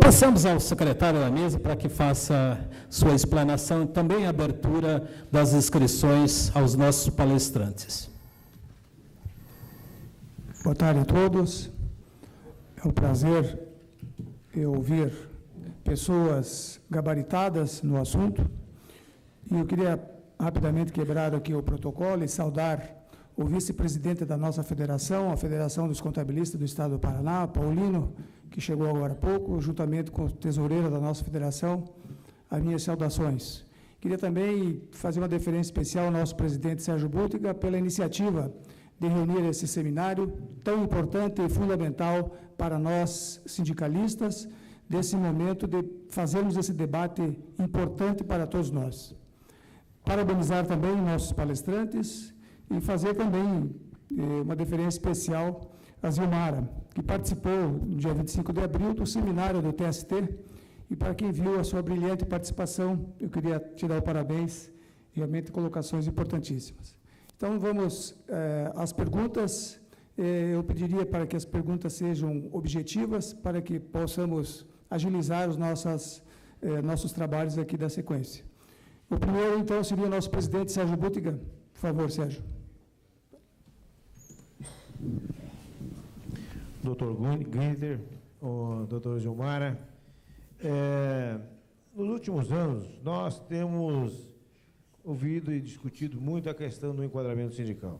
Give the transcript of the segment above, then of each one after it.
Passamos ao secretário da mesa para que faça sua explanação e também a abertura das inscrições aos nossos palestrantes. Boa tarde a todos. É um prazer ouvir pessoas gabaritadas no assunto. E eu queria rapidamente quebrar aqui o protocolo e saudar o vice-presidente da nossa federação, a Federação dos Contabilistas do Estado do Paraná, Paulino, que chegou agora há pouco, juntamente com o tesoureiro da nossa federação, as minhas saudações. Queria também fazer uma deferência especial ao nosso presidente Sérgio Bútiga pela iniciativa de reunir esse seminário tão importante e fundamental para nós, sindicalistas, desse momento de fazermos esse debate importante para todos nós. Parabenizar também nossos palestrantes e fazer também uma deferência especial a Zilmara, que participou no dia 25 de abril do seminário do TST, e para quem viu a sua brilhante participação, eu queria te dar o parabéns, realmente colocações importantíssimas. Então, vamos às perguntas. Eu pediria para que as perguntas sejam objetivas, para que possamos agilizar os nossos trabalhos aqui da sequência. O primeiro, então, seria o nosso presidente, Sérgio Bútiga. Por favor, Sérgio. Doutor Günther, doutor Gilmara, nos últimos anos, nós temos ouvido e discutido muito a questão do enquadramento sindical.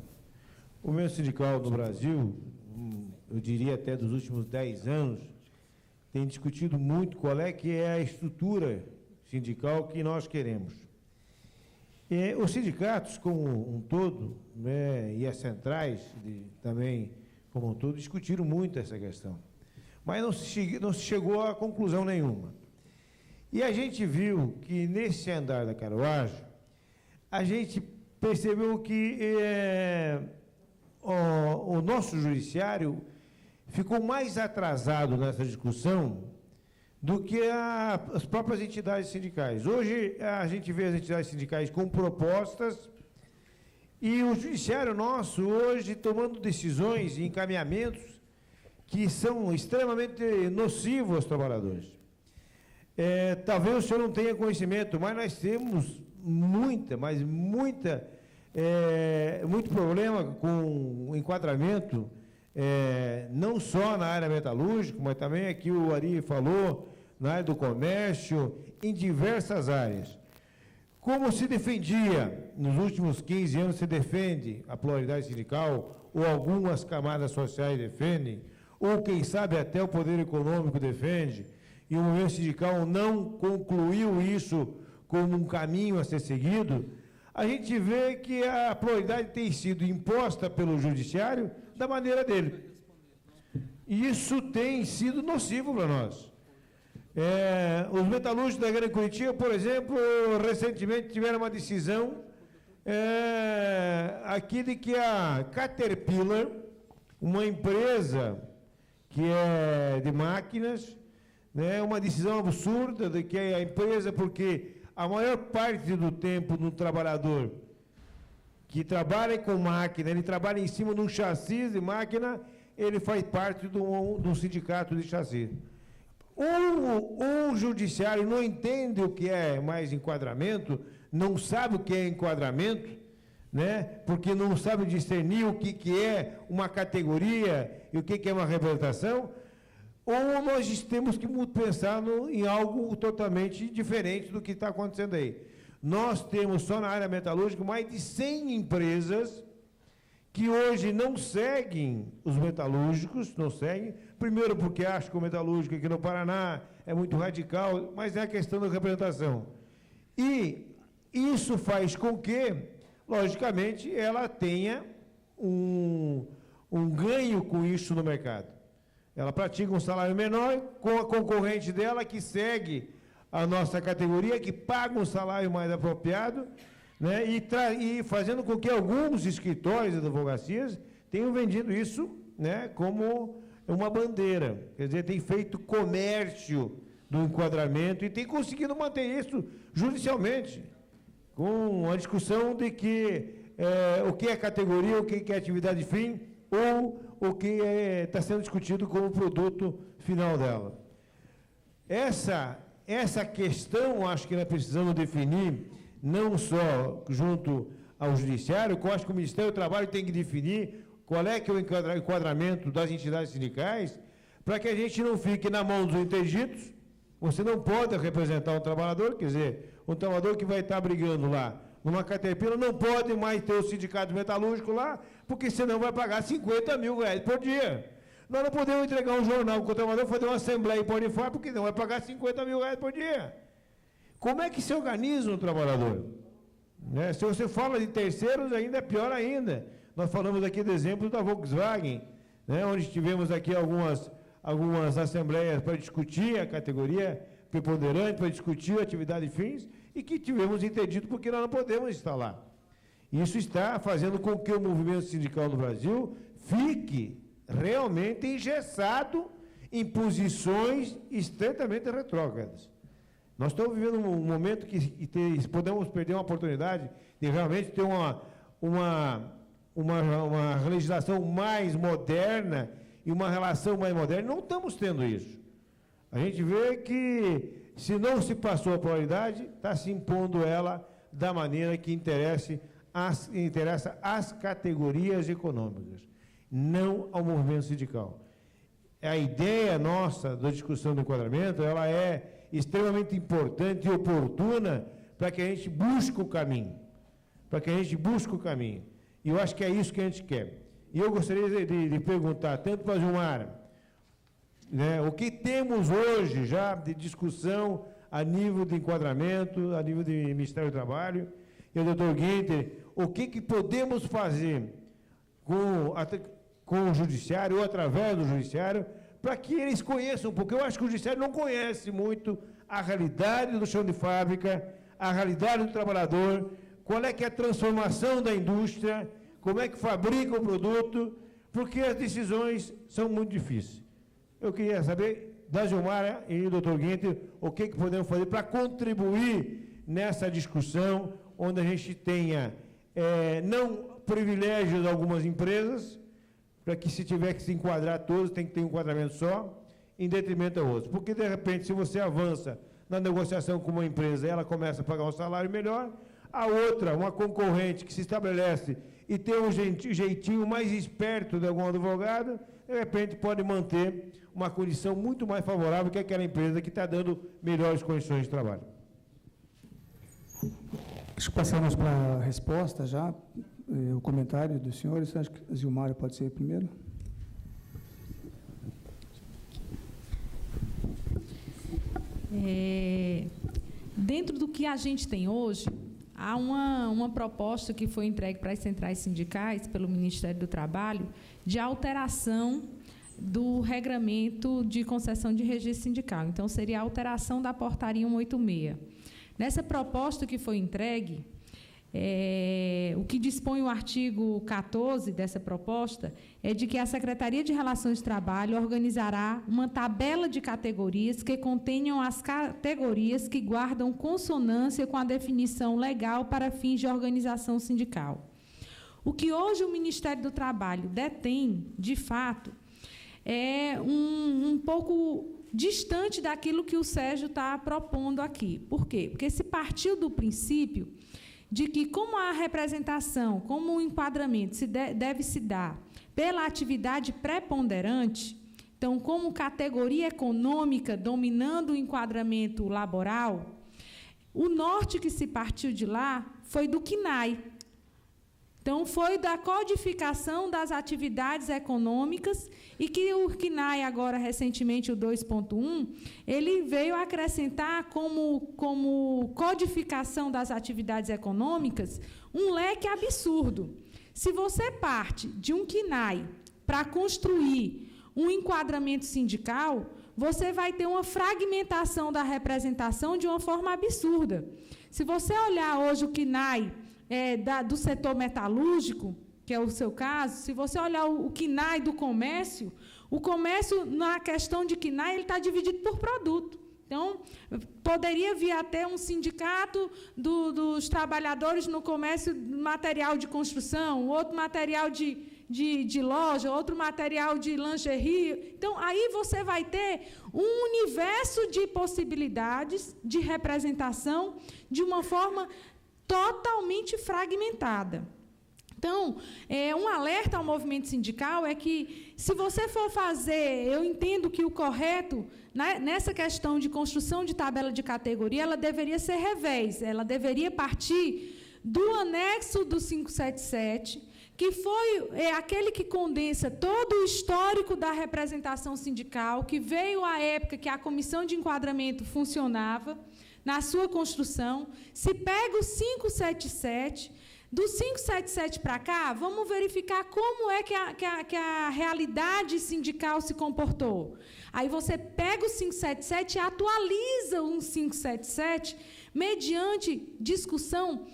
O movimento sindical no Brasil, eu diria até dos últimos 10 anos, tem discutido muito qual é que é a estrutura sindical que nós queremos. Os sindicatos, como um todo, né, e as centrais também, como um todo, discutiram muito essa questão. Mas não se chegou a conclusão nenhuma. E a gente viu que, nesse andar da carruagem, a gente percebeu que o nosso judiciário ficou mais atrasado nessa discussão do que as próprias entidades sindicais. Hoje, a gente vê as entidades sindicais com propostas e o judiciário nosso, hoje, tomando decisões e encaminhamentos que são extremamente nocivos aos trabalhadores. Talvez o senhor não tenha conhecimento, mas nós temos muito problema com o enquadramento, não só na área metalúrgica, mas também aqui o Ari falou, na área do comércio, em diversas áreas. Como se defendia, nos últimos 15 anos se defende a pluralidade sindical, ou algumas camadas sociais defendem, ou quem sabe até o poder econômico defende, e o movimento sindical não concluiu isso como um caminho a ser seguido, a gente vê que a pluralidade tem sido imposta pelo judiciário da maneira dele. E isso tem sido nocivo para nós. Os metalúrgicos da Grande Curitiba, por exemplo, recentemente tiveram uma decisão aqui de que a Caterpillar, uma empresa que é de máquinas, né, uma decisão absurda de que a empresa, porque a maior parte do tempo do trabalhador que trabalha com máquina, ele trabalha em cima de um chassi de máquina, ele faz parte de um sindicato de chassi. O judiciário não entende o que é mais enquadramento, não sabe o que é enquadramento, né? Porque não sabe discernir o que é uma categoria e o que é uma representação, ou nós temos que pensar em algo totalmente diferente do que está acontecendo aí. Nós temos só na área metalúrgica mais de 100 empresas que hoje não seguem os metalúrgicos, não seguem, primeiro porque acham que o metalúrgico aqui no Paraná é muito radical, mas é a questão da representação. E isso faz com que, logicamente, ela tenha um ganho com isso no mercado. Ela pratica um salário menor com a concorrente dela que segue a nossa categoria, que paga um salário mais apropriado, né, e fazendo com que alguns escritórios de advocacias tenham vendido isso, né, como uma bandeira. Quer dizer, tem feito comércio do enquadramento e tem conseguido manter isso judicialmente, com a discussão de que o que é categoria, o que é atividade fim, ou o que está sendo discutido como produto final dela. essa questão, acho que nós precisamos definir, não só junto ao Judiciário, eu acho que o Ministério do Trabalho tem que definir qual é que é o enquadramento das entidades sindicais, para que a gente não fique na mão dos interditos. Você não pode representar um trabalhador, quer dizer, um trabalhador que vai estar brigando lá numa Caterpillar não pode mais ter o sindicato metalúrgico lá, porque senão vai pagar 50 mil reais por dia. Nós não podemos entregar um jornal com o trabalhador, fazer uma assembleia em Ponifar, porque não vai pagar 50 mil reais por dia. Como é que se organiza um trabalhador? Né? Se você fala de terceiros, ainda é pior ainda. Nós falamos aqui do exemplo da Volkswagen, né? Onde tivemos aqui algumas assembleias para discutir a categoria preponderante, para discutir a atividade de fins, e que tivemos interdito porque nós não podemos instalar. Isso está fazendo com que o movimento sindical no Brasil fique realmente engessado em posições estritamente retrógradas. Nós estamos vivendo um momento que podemos perder uma oportunidade de realmente ter uma legislação mais moderna e uma relação mais moderna. Não estamos tendo isso. A gente vê que, se não se passou a pluralidade, está se impondo ela da maneira que interessa às categorias econômicas, não ao movimento sindical. A ideia nossa da discussão do enquadramento, ela é extremamente importante e oportuna para que a gente busque o caminho. E eu acho que é isso que a gente quer. E eu gostaria de perguntar, tanto para a Gilmar, né, o que temos hoje já de discussão a nível de enquadramento, a nível de Ministério do Trabalho, e o doutor Guinter, o que podemos fazer com o Judiciário ou através do Judiciário, para que eles conheçam, porque eu acho que o Judiciário não conhece muito a realidade do chão de fábrica, a realidade do trabalhador, qual é que é a transformação da indústria, como é que fabrica o produto, porque as decisões são muito difíceis. Eu queria saber da Gilmara e do Dr. Guinter o que podemos fazer para contribuir nessa discussão, onde a gente tenha não privilégios de algumas empresas, para que, se tiver que se enquadrar todos, tem que ter um enquadramento só, em detrimento a outros. Porque, de repente, se você avança na negociação com uma empresa, ela começa a pagar um salário melhor, a outra, uma concorrente que se estabelece e tem um jeitinho mais esperto de algum advogado, de repente pode manter uma condição muito mais favorável que aquela empresa que está dando melhores condições de trabalho. Acho que passamos para a resposta já, o comentário dos senhores. Acho que a Gilmara pode ser primeiro. Dentro do que a gente tem hoje, há uma proposta que foi entregue para as centrais sindicais pelo Ministério do Trabalho de alteração do regramento de concessão de registro sindical. Então, seria a alteração da portaria 186. Nessa proposta que foi entregue, o que dispõe o artigo 14 dessa proposta é de que a Secretaria de Relações de Trabalho organizará uma tabela de categorias que contenham as categorias que guardam consonância com a definição legal para fins de organização sindical. O que hoje o Ministério do Trabalho detém, de fato, é um pouco distante daquilo que o Sérgio está propondo aqui. Por quê? Porque se partiu do princípio de que, como a representação, como o enquadramento deve se dar pela atividade preponderante, então, como categoria econômica dominando o enquadramento laboral, o norte que se partiu de lá foi do CNAE. Então, foi da codificação das atividades econômicas, e que o CNAE, agora, recentemente, o 2.1, ele veio acrescentar como codificação das atividades econômicas um leque absurdo. Se você parte de um CNAE para construir um enquadramento sindical, você vai ter uma fragmentação da representação de uma forma absurda. Se você olhar hoje o CNAE do setor metalúrgico, que é o seu caso, se você olhar o CNAE do comércio, o comércio, na questão de CNAE, ele está dividido por produto. Então, poderia vir até um sindicato dos trabalhadores no comércio material de construção, outro material de loja, outro material de lingerie. Então, aí você vai ter um universo de possibilidades de representação de uma forma totalmente fragmentada. Então, um alerta ao movimento sindical é que, se você for fazer, eu entendo que o correto, né, nessa questão de construção de tabela de categoria, ela deveria ser revés, ela deveria partir do anexo do 577, que foi aquele que condensa todo o histórico da representação sindical, que veio à época que a comissão de enquadramento funcionava, na sua construção. Se pega o 577, do 577 para cá, vamos verificar como é que a realidade sindical se comportou. Aí você pega o 577 e atualiza o 577 mediante discussão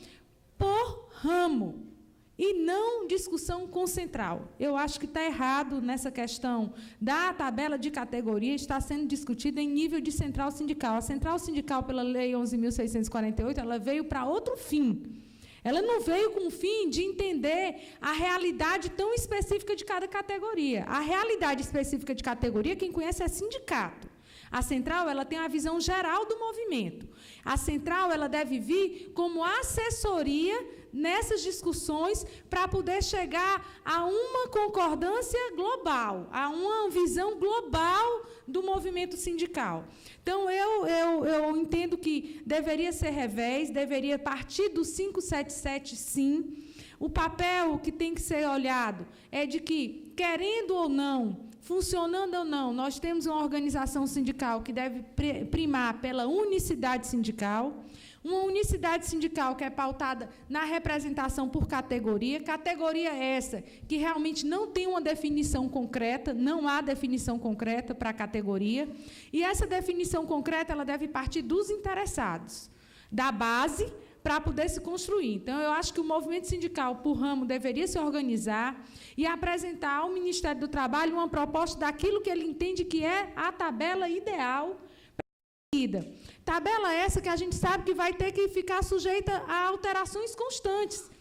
por ramo e não discussão com central. Eu acho que está errado nessa questão da tabela de categoria, está sendo discutida em nível de central sindical. A central sindical, pela Lei 11.648, ela veio para outro fim. Ela não veio com o fim de entender a realidade tão específica de cada categoria. A realidade específica de categoria, quem conhece é sindicato. A central, ela tem a visão geral do movimento. A central, ela deve vir como assessoria nessas discussões para poder chegar a uma concordância global, a uma visão global do movimento sindical. Então, eu entendo que deveria ser revés, deveria partir do 577, sim. O papel que tem que ser olhado é de que, querendo ou não, funcionando ou não, nós temos uma organização sindical que deve primar pela unicidade sindical, uma unicidade sindical que é pautada na representação por categoria, categoria essa que realmente não tem uma definição concreta, não há definição concreta para a categoria, e essa definição concreta ela deve partir dos interessados, da base, para poder se construir. Então, eu acho que o movimento sindical, por ramo, deveria se organizar e apresentar ao Ministério do Trabalho uma proposta daquilo que ele entende que é a tabela ideal para a vida. Tabela essa que a gente sabe que vai ter que ficar sujeita a alterações constantes.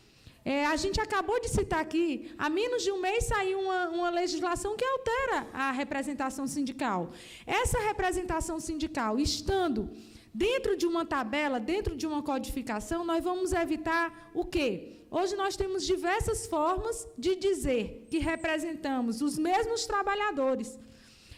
A gente acabou de citar aqui, há menos de um mês saiu uma legislação que altera a representação sindical. Essa representação sindical, estando dentro de uma tabela, dentro de uma codificação, nós vamos evitar o quê? Hoje nós temos diversas formas de dizer que representamos os mesmos trabalhadores.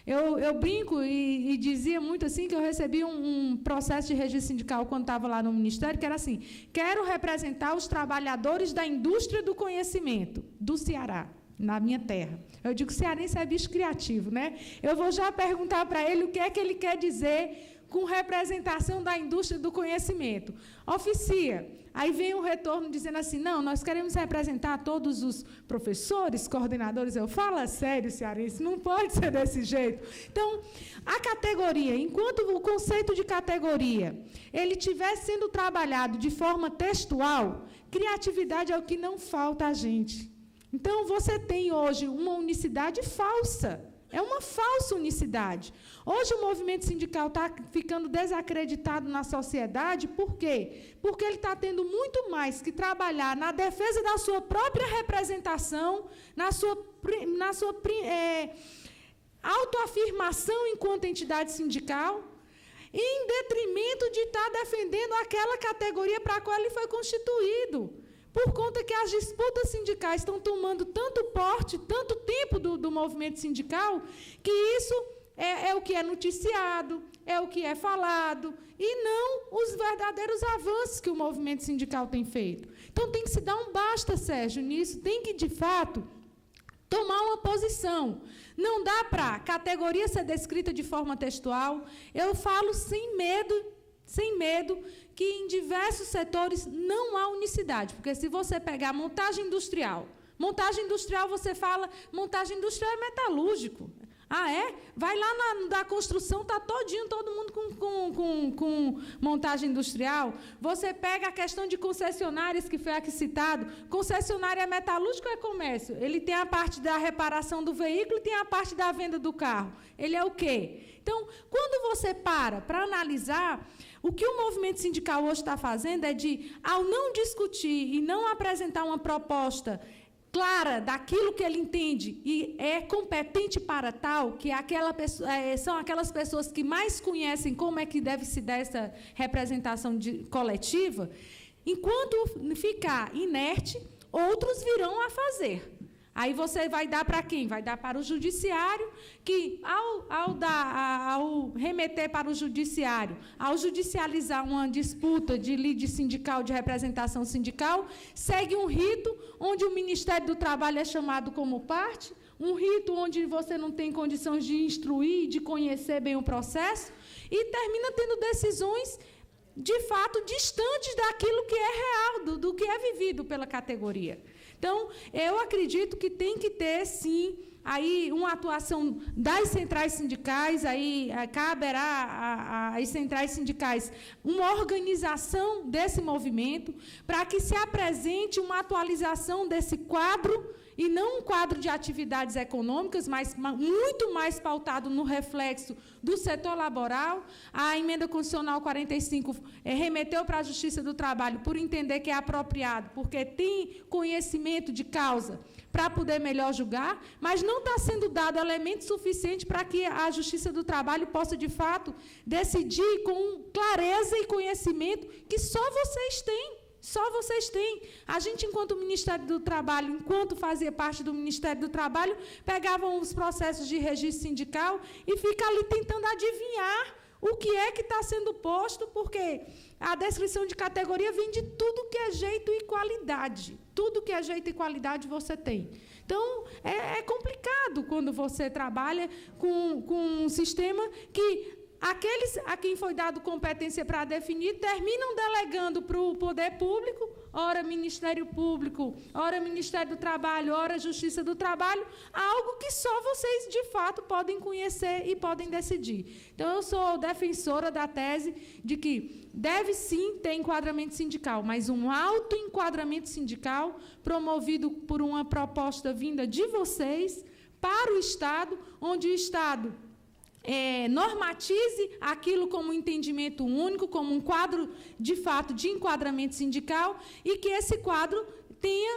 Eu brinco e dizia muito assim, que eu recebi um processo de registro sindical quando estava lá no Ministério, que era assim: quero representar os trabalhadores da indústria do conhecimento do Ceará, na minha terra. Eu digo, cearense é bicho criativo, né? Eu vou já perguntar para ele o que é que ele quer dizer com representação da indústria do conhecimento. Oficia. Aí vem um retorno dizendo assim, não, nós queremos representar todos os professores, coordenadores. Eu falo sério, cearense, não pode ser desse jeito. Então, a categoria, enquanto o conceito de categoria, ele estiver sendo trabalhado de forma textual, criatividade é o que não falta a gente. Então, você tem hoje uma unicidade falsa. É uma falsa unicidade. Hoje o movimento sindical está ficando desacreditado na sociedade, por quê? Porque ele está tendo muito mais que trabalhar na defesa da sua própria representação, na sua autoafirmação enquanto entidade sindical, em detrimento de estar defendendo aquela categoria para a qual ele foi constituído. Por conta que as disputas sindicais estão tomando tanto porte, tanto tempo do movimento sindical, que isso é o que é noticiado, é o que é falado, e não os verdadeiros avanços que o movimento sindical tem feito. Então, tem que se dar um basta, Sérgio, nisso, tem que, de fato, tomar uma posição. Não dá para a categoria ser descrita de forma textual. Eu falo sem medo, que em diversos setores não há unicidade, porque se você pegar montagem industrial você fala, montagem industrial é metalúrgico. Ah, é? Vai lá na construção, está todinho, todo mundo com montagem industrial. Você pega a questão de concessionárias, que foi aqui citado. Concessionária é metalúrgico ou é comércio? Ele tem a parte da reparação do veículo e tem a parte da venda do carro. Ele é o quê? Então, quando você para analisar, o que o movimento sindical hoje está fazendo é de, ao não discutir e não apresentar uma proposta clara daquilo que ele entende e é competente para tal, que são aquelas pessoas que mais conhecem como é que deve se dar essa representação coletiva, enquanto ficar inerte, outros virão a fazer. Aí você vai dar para quem? Vai dar para o judiciário, que ao remeter para o judiciário, ao judicializar uma disputa de lide sindical, de representação sindical, segue um rito onde o Ministério do Trabalho é chamado como parte, um rito onde você não tem condições de instruir, de conhecer bem o processo, e termina tendo decisões, de fato, distantes daquilo que é real, do que é vivido pela categoria. Então, eu acredito que tem que ter, sim, aí uma atuação das centrais sindicais, aí caberá às centrais sindicais uma organização desse movimento para que se apresente uma atualização desse quadro, e não um quadro de atividades econômicas, mas muito mais pautado no reflexo do setor laboral. A emenda constitucional 45 remeteu para a Justiça do Trabalho por entender que é apropriado, porque tem conhecimento de causa para poder melhor julgar, mas não está sendo dado elemento suficiente para que a Justiça do Trabalho possa, de fato, decidir com clareza e conhecimento que só vocês têm. Só vocês têm. A gente, enquanto Ministério do Trabalho, enquanto fazia parte do Ministério do Trabalho, pegavam os processos de registro sindical e fica ali tentando adivinhar o que é que está sendo posto, porque a descrição de categoria vem de tudo que é jeito e qualidade. Tudo que é jeito e qualidade você tem. Então, é complicado quando você trabalha com um sistema que aqueles a quem foi dado competência para definir terminam delegando para o poder público, ora Ministério Público, ora Ministério do Trabalho, ora Justiça do Trabalho, algo que só vocês, de fato, podem conhecer e podem decidir. Então, eu sou defensora da tese de que deve, sim, ter enquadramento sindical, mas um autoenquadramento sindical promovido por uma proposta vinda de vocês para o Estado, onde o Estado normatize aquilo como um entendimento único, como um quadro, de fato, de enquadramento sindical, e que esse quadro tenha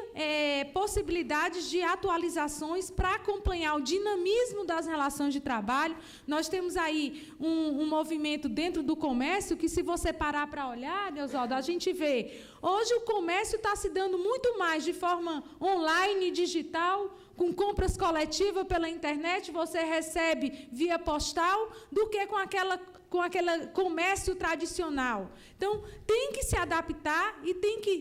possibilidades de atualizações para acompanhar o dinamismo das relações de trabalho. Nós temos aí um movimento dentro do comércio que, se você parar para olhar, Neusaldo, a gente vê, hoje o comércio está se dando muito mais de forma online, digital, com compras coletivas pela internet, você recebe via postal, do que com aquele comércio tradicional. Então, tem que se adaptar e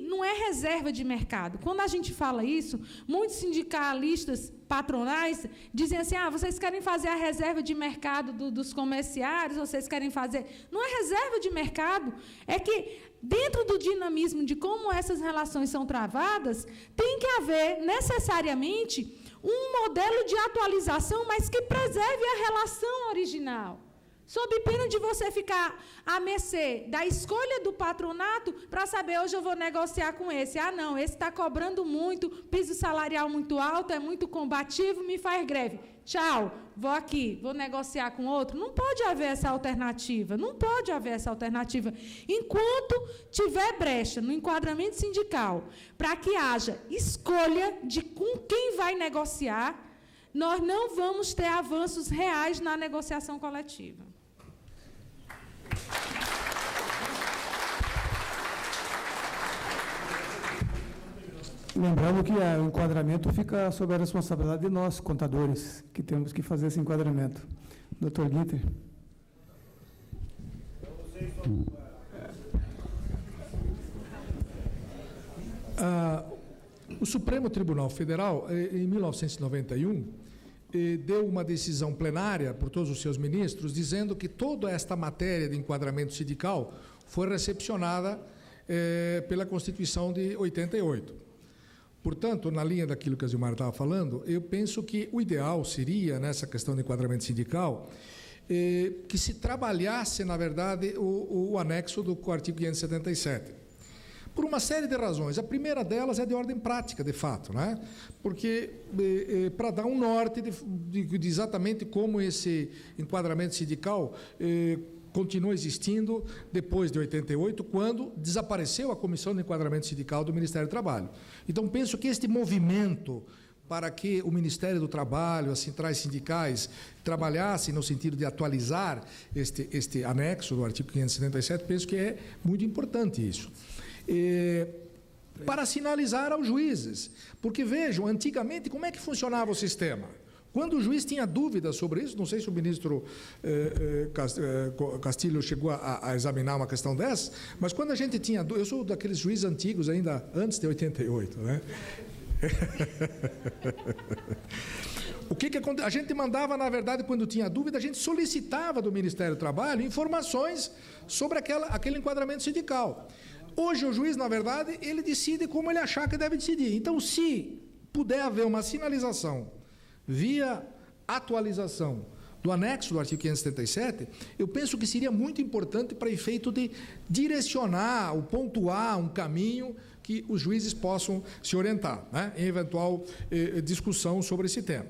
não é reserva de mercado. Quando a gente fala isso, muitos sindicalistas patronais dizem assim, vocês querem fazer a reserva de mercado dos comerciários, vocês querem fazer... Não é reserva de mercado, é que dentro do dinamismo de como essas relações são travadas, tem que haver, necessariamente, um modelo de atualização, mas que preserve a relação original. Sob pena de você ficar à mercê da escolha do patronato para saber, hoje eu vou negociar com esse. Não, esse está cobrando muito, piso salarial muito alto, é muito combativo, me faz greve. Tchau, vou negociar com outro. Não pode haver essa alternativa, não pode haver essa alternativa. Enquanto tiver brecha no enquadramento sindical para que haja escolha de com quem vai negociar, nós não vamos ter avanços reais na negociação coletiva. Lembrando que o enquadramento fica sob a responsabilidade de nós, contadores, que temos que fazer esse enquadramento. Dr. Guinter. O Supremo Tribunal Federal, em 1991, deu uma decisão plenária por todos os seus ministros, dizendo que toda esta matéria de enquadramento sindical foi recepcionada pela Constituição de 88. Portanto, na linha daquilo que a Zilmar estava falando, eu penso que o ideal seria, nessa questão de enquadramento sindical, que se trabalhasse, na verdade, o anexo do artigo 577. Por uma série de razões. A primeira delas é de ordem prática, de fato, né? Porque para dar um norte de exatamente como esse enquadramento sindical continua existindo depois de 88, quando desapareceu a Comissão de Enquadramento Sindical do Ministério do Trabalho. Então, penso que este movimento para que o Ministério do Trabalho, as centrais sindicais, trabalhassem no sentido de atualizar este anexo do artigo 577, penso que é muito importante isso. Para sinalizar aos juízes, porque vejam, antigamente, como é que funcionava o sistema? Quando o juiz tinha dúvidas sobre isso, não sei se o ministro Castilho chegou a examinar uma questão dessa, mas quando a gente tinha dúvidas, eu sou daqueles juízes antigos ainda antes de 88, né? O que a gente mandava, na verdade, quando tinha dúvida, a gente solicitava do Ministério do Trabalho informações sobre aquele enquadramento sindical. Hoje o juiz, na verdade, ele decide como ele achar que deve decidir. Então, se puder haver uma sinalização via atualização do anexo do artigo 577, eu penso que seria muito importante para efeito de direcionar ou pontuar um caminho que os juízes possam se orientar, né, em eventual discussão sobre esse tema.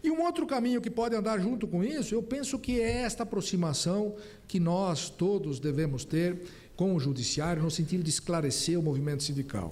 E um outro caminho que pode andar junto com isso, eu penso que é esta aproximação que nós todos devemos ter com o judiciário, no sentido de esclarecer o movimento sindical.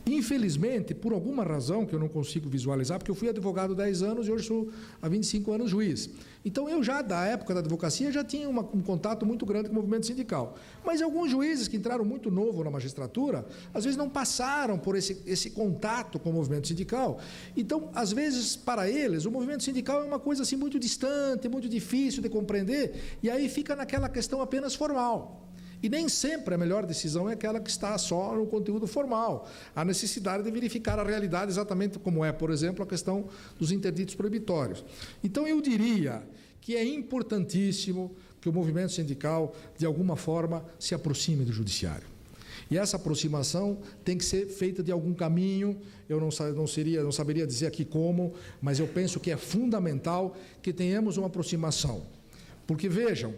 Infelizmente, por alguma razão que eu não consigo visualizar, porque eu fui advogado há 10 anos e hoje sou há 25 anos juiz. Então, eu já, da época da advocacia, já tinha um contato muito grande com o movimento sindical. Mas alguns juízes que entraram muito novo na magistratura, às vezes não passaram por esse contato com o movimento sindical. Então, às vezes, para eles, o movimento sindical é uma coisa assim muito distante, muito difícil de compreender, e aí fica naquela questão apenas formal. E nem sempre a melhor decisão é aquela que está só no conteúdo formal. Há necessidade de verificar a realidade exatamente como é, por exemplo, a questão dos interditos proibitórios. Então, eu diria que é importantíssimo que o movimento sindical, de alguma forma, se aproxime do judiciário. E essa aproximação tem que ser feita de algum caminho, eu não saberia dizer aqui como, mas eu penso que é fundamental que tenhamos uma aproximação. Porque, vejam,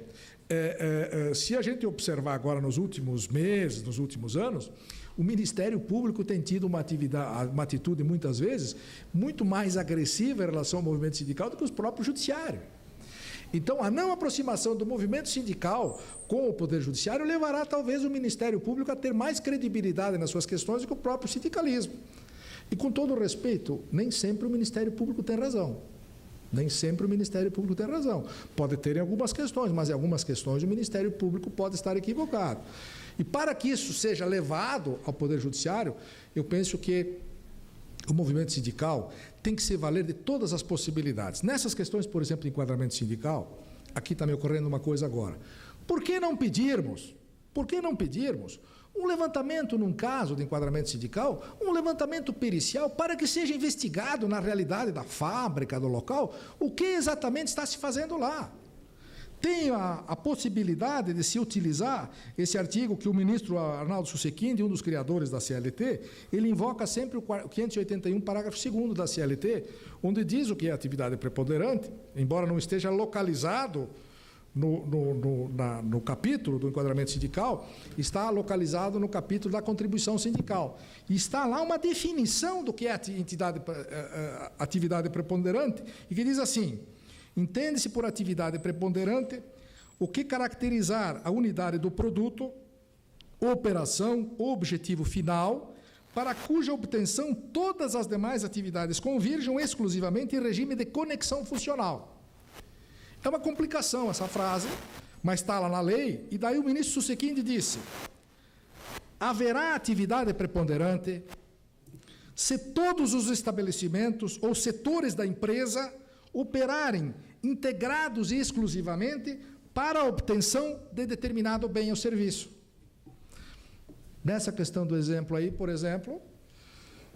se a gente observar agora nos últimos meses, nos últimos anos, o Ministério Público tem tido uma atitude, muitas vezes, muito mais agressiva em relação ao movimento sindical do que o próprio judiciário. Então, a não aproximação do movimento sindical com o Poder Judiciário levará, talvez, o Ministério Público a ter mais credibilidade nas suas questões do que o próprio sindicalismo. E, com todo o respeito, nem sempre o Ministério Público tem razão. Nem sempre o Ministério Público tem razão. Pode ter em algumas questões, mas em algumas questões o Ministério Público pode estar equivocado. E para que isso seja levado ao Poder Judiciário, eu penso que o movimento sindical tem que se valer de todas as possibilidades. Nessas questões, por exemplo, de enquadramento sindical, aqui está me ocorrendo uma coisa agora. Por que não pedirmos um levantamento num caso de enquadramento sindical, um levantamento pericial para que seja investigado na realidade da fábrica, do local, o que exatamente está se fazendo lá? Tem a possibilidade de se utilizar esse artigo que o ministro Arnaldo Susequinde, um dos criadores da CLT, ele invoca sempre o 581, parágrafo 2º da CLT, onde diz o que é atividade preponderante, embora não esteja localizado no capítulo do enquadramento sindical, está localizado no capítulo da contribuição sindical. E está lá uma definição do que é atividade preponderante, e que diz assim: entende-se por atividade preponderante o que caracterizar a unidade do produto, operação ou objetivo final, para cuja obtenção todas as demais atividades convirjam exclusivamente em regime de conexão funcional. É uma complicação essa frase, mas está lá na lei, e daí o ministro Susequinde disse: haverá atividade preponderante se todos os estabelecimentos ou setores da empresa operarem integrados e exclusivamente para a obtenção de determinado bem ou serviço. Nessa questão do exemplo aí, por exemplo,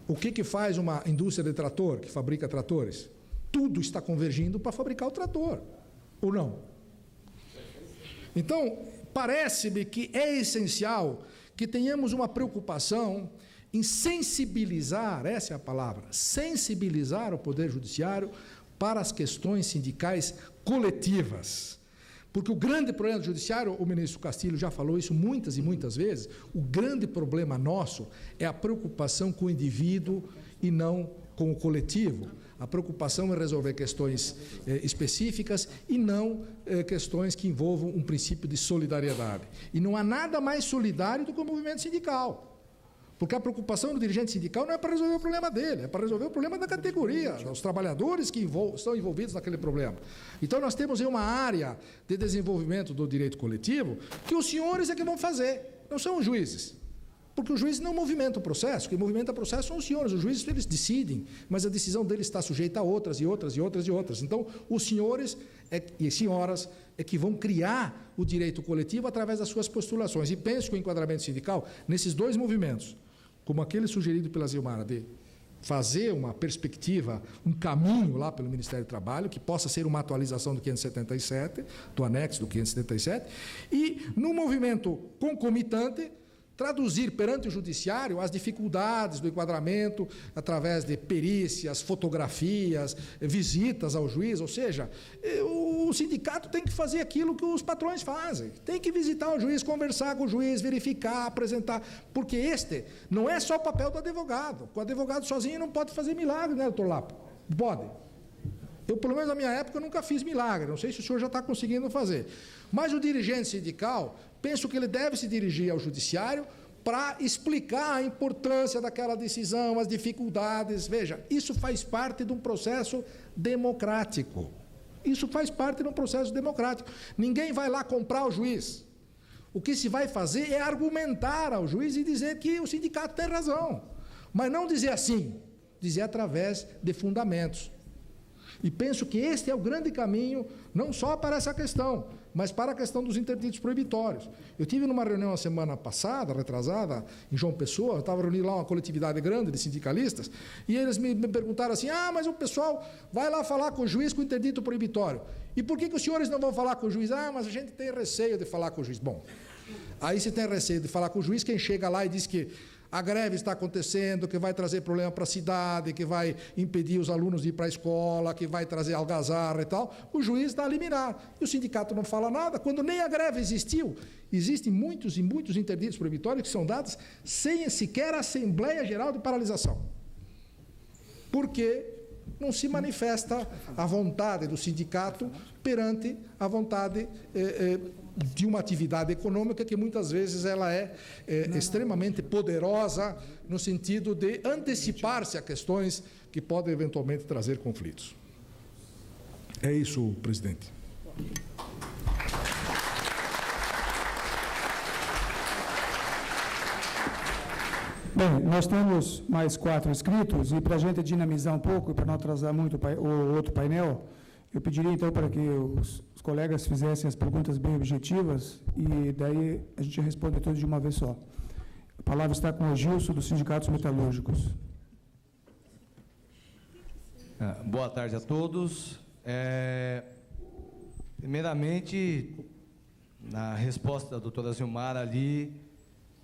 o que faz uma indústria de trator, que fabrica tratores? Tudo está convergindo para fabricar o trator. Ou não? Então, parece-me que é essencial que tenhamos uma preocupação em sensibilizar, essa é a palavra, sensibilizar o Poder Judiciário para as questões sindicais coletivas. Porque o grande problema do Judiciário, o ministro Castilho já falou isso muitas e muitas vezes, o grande problema nosso é a preocupação com o indivíduo e não com o coletivo. A preocupação é resolver questões específicas e não questões que envolvam um princípio de solidariedade. E não há nada mais solidário do que o movimento sindical. Porque a preocupação do dirigente sindical não é para resolver o problema dele, é para resolver o problema da categoria, os trabalhadores que estão envolvidos naquele problema. Então, nós temos aí uma área de desenvolvimento do direito coletivo que os senhores é que vão fazer, não são os juízes. Porque os juízes não movimentam o processo, quem movimenta o processo são os senhores. Os juízes, eles decidem, mas a decisão deles está sujeita a outras e outras e outras e outras. Então, os senhores e senhoras é que vão criar o direito coletivo através das suas postulações. E penso que o enquadramento sindical, nesses dois movimentos, como aquele sugerido pela Zilmara, de fazer uma perspectiva, um caminho lá pelo Ministério do Trabalho, que possa ser uma atualização do 577, do anexo do 577, e, no movimento concomitante, traduzir perante o judiciário as dificuldades do enquadramento através de perícias, fotografias, visitas ao juiz, ou seja, o sindicato tem que fazer aquilo que os patrões fazem, tem que visitar o juiz, conversar com o juiz, verificar, apresentar, porque este não é só o papel do advogado, o advogado sozinho não pode fazer milagre, né, doutor Lapo? Pode. Eu, pelo menos na minha época, nunca fiz milagre, não sei se o senhor já está conseguindo fazer. Mas o dirigente sindical, penso que ele deve se dirigir ao judiciário para explicar a importância daquela decisão, as dificuldades. Veja, isso faz parte de um processo democrático. Isso faz parte de um processo democrático. Ninguém vai lá comprar o juiz. O que se vai fazer é argumentar ao juiz e dizer que o sindicato tem razão. Mas não dizer assim, dizer através de fundamentos. E penso que este é o grande caminho, não só para essa questão, mas para a questão dos interditos proibitórios. Eu tive numa reunião a semana passada, retrasada, em João Pessoa, eu estava reunindo lá uma coletividade grande de sindicalistas, e eles me perguntaram assim, mas o pessoal vai lá falar com o juiz com o interdito proibitório. E por que os senhores não vão falar com o juiz? Mas a gente tem receio de falar com o juiz. Bom, aí se tem receio de falar com o juiz, quem chega lá e diz que a greve está acontecendo, que vai trazer problema para a cidade, que vai impedir os alunos de ir para a escola, que vai trazer algazarra e tal, o juiz dá a liminar. E o sindicato não fala nada. Quando nem a greve existiu, existem muitos e muitos interditos proibitórios que são dados sem sequer a Assembleia Geral de Paralisação. Porque não se manifesta a vontade do sindicato perante a vontade de uma atividade econômica que muitas vezes ela é extremamente poderosa no sentido de antecipar-se a questões que podem eventualmente trazer conflitos. É isso, presidente. Bem, nós temos mais 4 inscritos e para a gente dinamizar um pouco, para não atrasar muito o outro painel, eu pediria então para que os colegas fizessem as perguntas bem objetivas e daí a gente responde todos de uma vez só. A palavra está com o Gilson, dos Sindicatos Metalúrgicos. Boa tarde a todos. Primeiramente, na resposta da doutora Zilmara ali,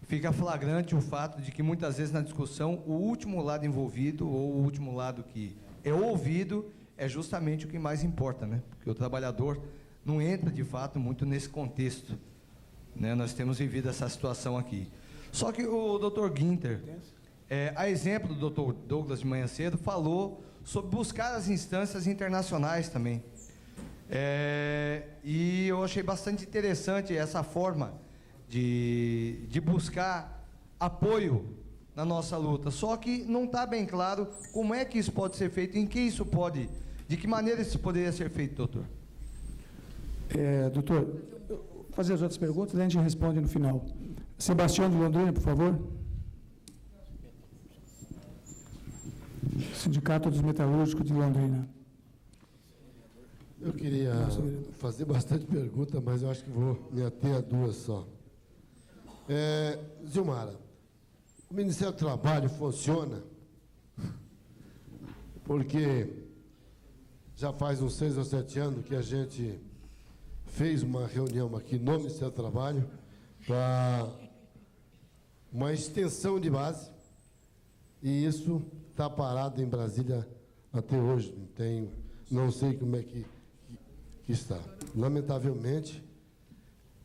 fica flagrante o fato de que muitas vezes na discussão o último lado envolvido ou o último lado que é ouvido é justamente o que mais importa, né? Porque o trabalhador não entra de fato muito nesse contexto, né? Nós temos vivido essa situação aqui. Só que o Dr. Guinter, a exemplo do Dr. Douglas de manhã cedo, falou sobre buscar as instâncias internacionais também. E eu achei bastante interessante essa forma de buscar apoio na nossa luta. Só que não está bem claro como é que isso pode ser feito, em que isso pode, de que maneira isso poderia ser feito, doutor? Doutor, vou fazer as outras perguntas e a gente responde no final. Sebastião de Londrina, por favor. Sindicato dos Metalúrgicos de Londrina. Eu queria fazer bastante pergunta, mas eu acho que vou me ater a 2 só. Zilmara, o Ministério do Trabalho funciona porque já faz uns 6 ou 7 anos que a gente fez uma reunião aqui no Ministério do Trabalho para uma extensão de base e isso está parado em Brasília até hoje. Não sei como é que está. Lamentavelmente,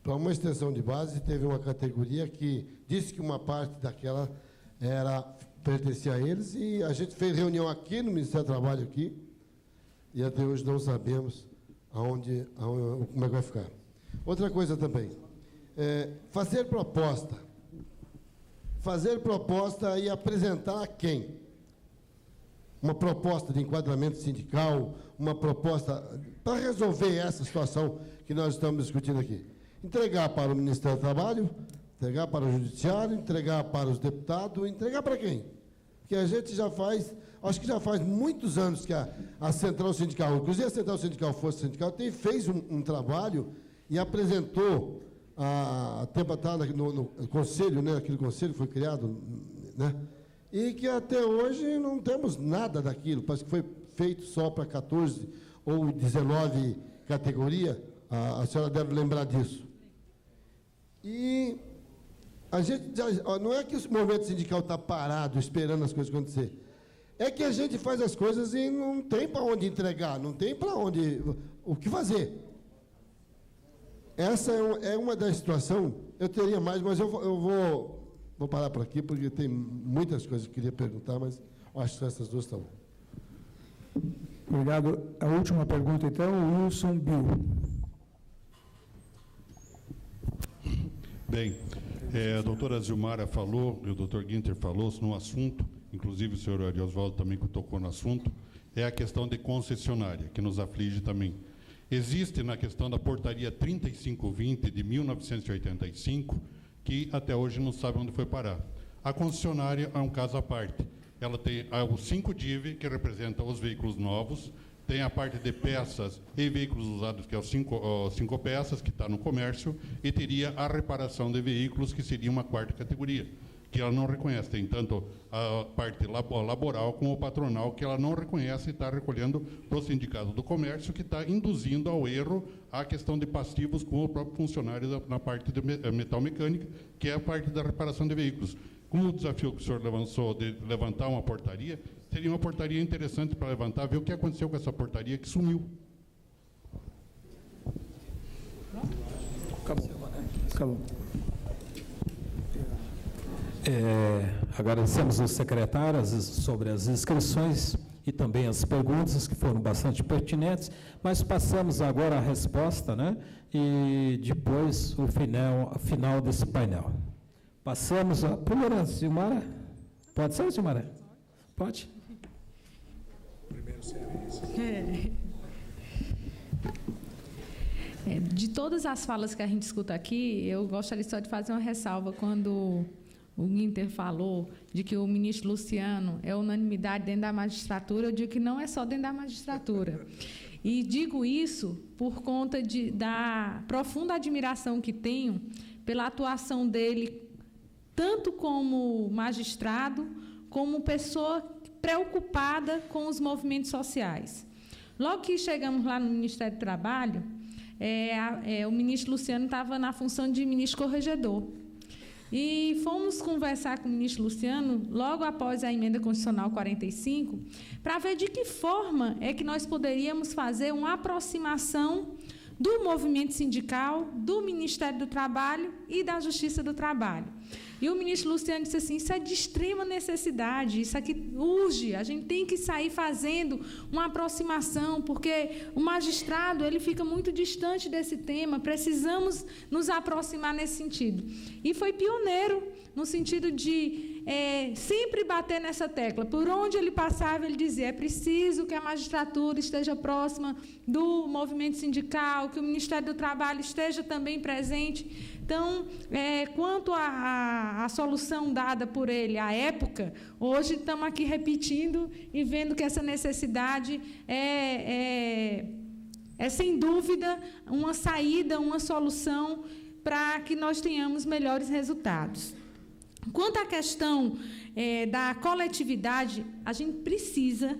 para uma extensão de base, teve uma categoria que disse que uma parte daquela pertencia a eles, e a gente fez reunião aqui no Ministério do Trabalho, aqui, e até hoje não sabemos como é que vai ficar. Outra coisa também, fazer proposta e apresentar a quem? Uma proposta de enquadramento sindical, uma proposta para resolver essa situação que nós estamos discutindo aqui. Entregar para o Ministério do Trabalho, entregar para o Judiciário, entregar para os deputados, entregar para quem? Porque a gente já faz, acho que já faz muitos anos que a Central Sindical, inclusive a Central Sindical Força Sindical, fez um trabalho e apresentou, há tempo atrás, no conselho, né, aquele conselho foi criado, né, e que até hoje não temos nada daquilo, parece que foi feito só para 14 ou 19 categorias, a senhora deve lembrar disso. E a gente não é que o movimento sindical está parado, esperando as coisas acontecer, é que a gente faz as coisas e não tem para onde entregar, não tem para onde, o que fazer. Essa é uma das situações, eu teria mais, mas eu vou parar por aqui, porque tem muitas coisas que eu queria perguntar, mas eu acho que essas duas estão. Obrigado. A última pergunta, então, o Wilson Bill. Bem, a doutora Zilmara falou, e o doutor Ginter falou no assunto, inclusive o senhor Ari Osvaldo também tocou no assunto, é a questão de concessionária, que nos aflige também. Existe na questão da portaria 3520 de 1985, que até hoje não sabe onde foi parar. A concessionária é um caso à parte. Ela tem o 5DIV, que representa os veículos novos, tem a parte de peças e veículos usados, que é os 5 peças, que está no comércio, e teria a reparação de veículos, que seria uma quarta categoria, que ela não reconhece. Tem tanto a parte laboral como o patronal, que ela não reconhece e está recolhendo para o Sindicato do Comércio, que está induzindo ao erro a questão de passivos com o próprio funcionário na parte de metal mecânica, que é a parte da reparação de veículos. Como o desafio que o senhor levantou de levantar uma portaria, seria uma portaria interessante para levantar, ver o que aconteceu com essa portaria que sumiu. Acabou. Agradecemos aos secretários sobre as inscrições e também as perguntas, que foram bastante pertinentes, mas passamos agora a resposta, né? E depois o final desse painel. Passamos a primeira, Zilmara. Pode ser, Zilmara? Pode? Primeiro De todas as falas que a gente escuta aqui, eu gostaria só de fazer uma ressalva quando o Ginter falou de que o ministro Luciano é unanimidade dentro da magistratura. Eu digo que não é só dentro da magistratura. E digo isso por conta da profunda admiração que tenho pela atuação dele, tanto como magistrado, como pessoa preocupada com os movimentos sociais. Logo que chegamos lá no Ministério do Trabalho, o ministro Luciano estava na função de ministro corregedor. E fomos conversar com o ministro Luciano, logo após a emenda constitucional 45, para ver de que forma é que nós poderíamos fazer uma aproximação do movimento sindical, do Ministério do Trabalho e da Justiça do Trabalho. E o ministro Luciano disse assim, isso é de extrema necessidade, isso aqui urge, a gente tem que sair fazendo uma aproximação, porque o magistrado ele fica muito distante desse tema, precisamos nos aproximar nesse sentido. E foi pioneiro no sentido de sempre bater nessa tecla. Por onde ele passava, ele dizia, é preciso que a magistratura esteja próxima do movimento sindical, que o Ministério do Trabalho esteja também presente. Então, quanto à solução dada por ele à época, hoje estamos aqui repetindo e vendo que essa necessidade é sem dúvida, uma saída, uma solução para que nós tenhamos melhores resultados. Quanto à questão da coletividade, a gente precisa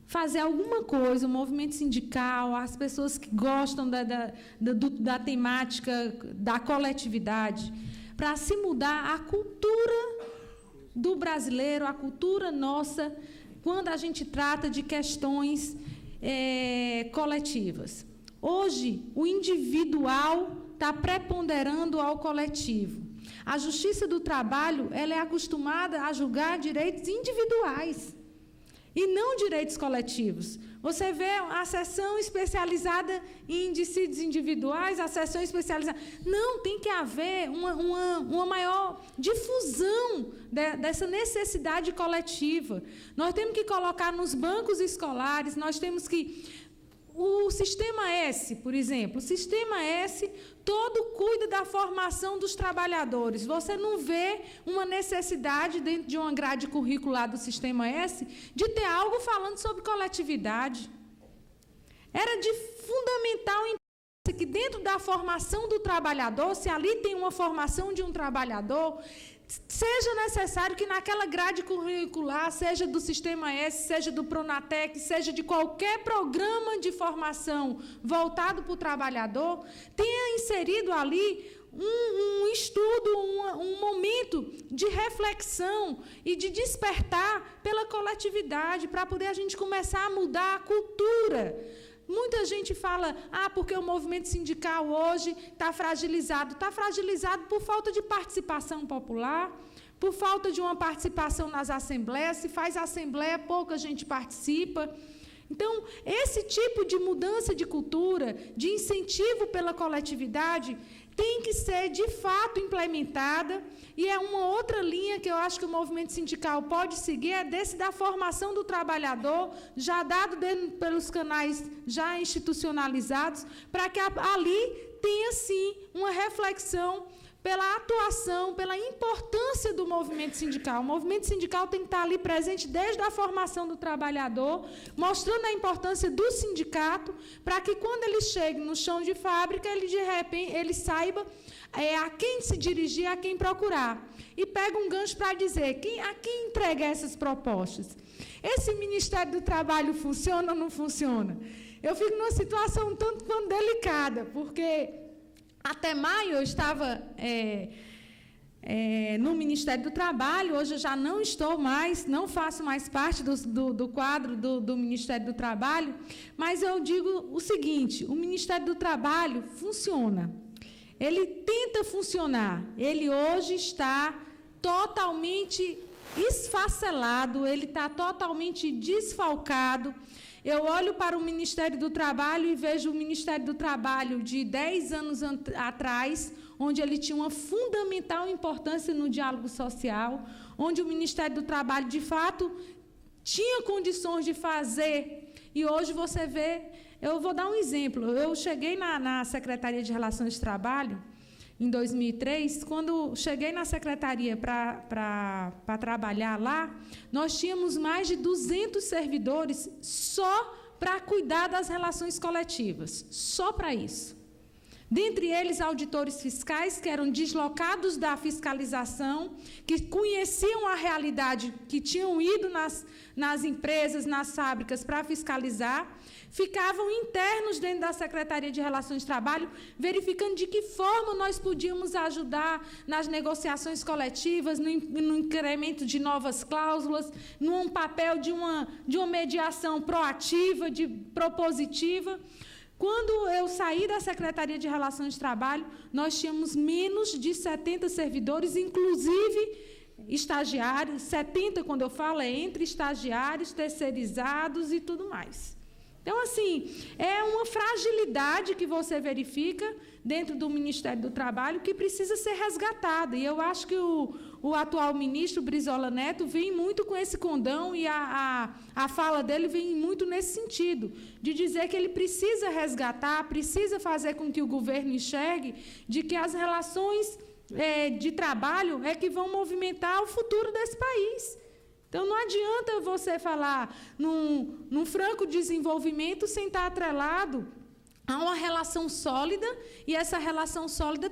fazer alguma coisa, o movimento sindical, as pessoas que gostam da temática da coletividade, para se mudar a cultura do brasileiro, a cultura nossa, quando a gente trata de questões coletivas. Hoje, o individual está preponderando ao coletivo. A Justiça do Trabalho, ela é acostumada a julgar direitos individuais e não direitos coletivos. Você vê a seção especializada em dissídios individuais, a seção especializada... Não, tem que haver uma maior difusão dessa necessidade coletiva. Nós temos que colocar nos bancos escolares, nós temos que... O Sistema S, por exemplo, o Sistema S todo cuida da formação dos trabalhadores. Você não vê uma necessidade dentro de uma grade curricular do Sistema S de ter algo falando sobre coletividade. Era de fundamental importância que dentro da formação do trabalhador, se ali tem uma formação de um trabalhador, seja necessário que naquela grade curricular, seja do Sistema S, seja do Pronatec, seja de qualquer programa de formação voltado para o trabalhador, tenha inserido ali um estudo, um momento de reflexão e de despertar pela coletividade, para poder a gente começar a mudar a cultura. Muita gente fala, porque o movimento sindical hoje está fragilizado. Está fragilizado por falta de participação popular, por falta de uma participação nas assembleias. Se faz assembleia, pouca gente participa. Então, esse tipo de mudança de cultura, de incentivo pela coletividade, tem que ser, de fato, implementada, e é uma outra linha que eu acho que o movimento sindical pode seguir, é desse da formação do trabalhador, já dado pelos canais já institucionalizados, para que ali tenha, sim, uma reflexão pela atuação, pela importância do movimento sindical. O movimento sindical tem que estar ali presente desde a formação do trabalhador, mostrando a importância do sindicato, para que quando ele chegue no chão de fábrica, ele, de repente, ele saiba a quem se dirigir, a quem procurar. E pega um gancho para dizer, a quem entrega essas propostas? Esse Ministério do Trabalho funciona ou não funciona? Eu fico numa situação um tanto quanto delicada, porque... Até maio eu estava no Ministério do Trabalho, hoje eu já não estou mais, não faço mais parte do quadro do Ministério do Trabalho, mas eu digo o seguinte, o Ministério do Trabalho funciona, ele tenta funcionar, ele hoje está totalmente esfacelado, ele está totalmente desfalcado. Eu olho para o Ministério do Trabalho e vejo o Ministério do Trabalho de 10 anos atrás, onde ele tinha uma fundamental importância no diálogo social, onde o Ministério do Trabalho, de fato, tinha condições de fazer. E hoje você vê, eu vou dar um exemplo, eu cheguei na Secretaria de Relações de Trabalho, em 2003, quando cheguei na secretaria para trabalhar lá, nós tínhamos mais de 200 servidores só para cuidar das relações coletivas, só para isso. Dentre eles, auditores fiscais, que eram deslocados da fiscalização, que conheciam a realidade, que tinham ido nas empresas, nas fábricas para fiscalizar, ficavam internos dentro da Secretaria de Relações de Trabalho, verificando de que forma nós podíamos ajudar nas negociações coletivas, no incremento de novas cláusulas, num papel de uma mediação proativa, propositiva. Quando eu saí da Secretaria de Relações de Trabalho, nós tínhamos menos de 70 servidores, inclusive estagiários, 70, quando eu falo, é entre estagiários, terceirizados e tudo mais. Então, assim, é uma fragilidade que você verifica dentro do Ministério do Trabalho que precisa ser resgatada. E eu acho que o atual ministro, Brizola Neto, vem muito com esse condão e a fala dele vem muito nesse sentido, de dizer que ele precisa resgatar, precisa fazer com que o governo enxergue de que as relações de trabalho é que vão movimentar o futuro desse país. Então, não adianta você falar num franco desenvolvimento sem estar atrelado a uma relação sólida, e essa relação sólida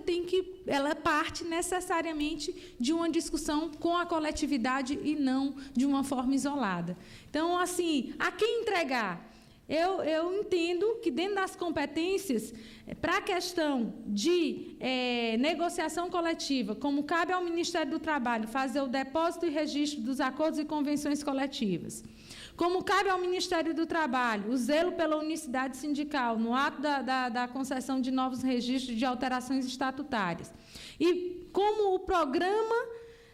ela parte necessariamente de uma discussão com a coletividade e não de uma forma isolada. Então, assim, a quem entregar? Eu entendo que, dentro das competências, para a questão de negociação coletiva, como cabe ao Ministério do Trabalho fazer o depósito e registro dos acordos e convenções coletivas, Como cabe ao Ministério do Trabalho o zelo pela unicidade sindical no ato da concessão de novos registros de alterações estatutárias. E como o programa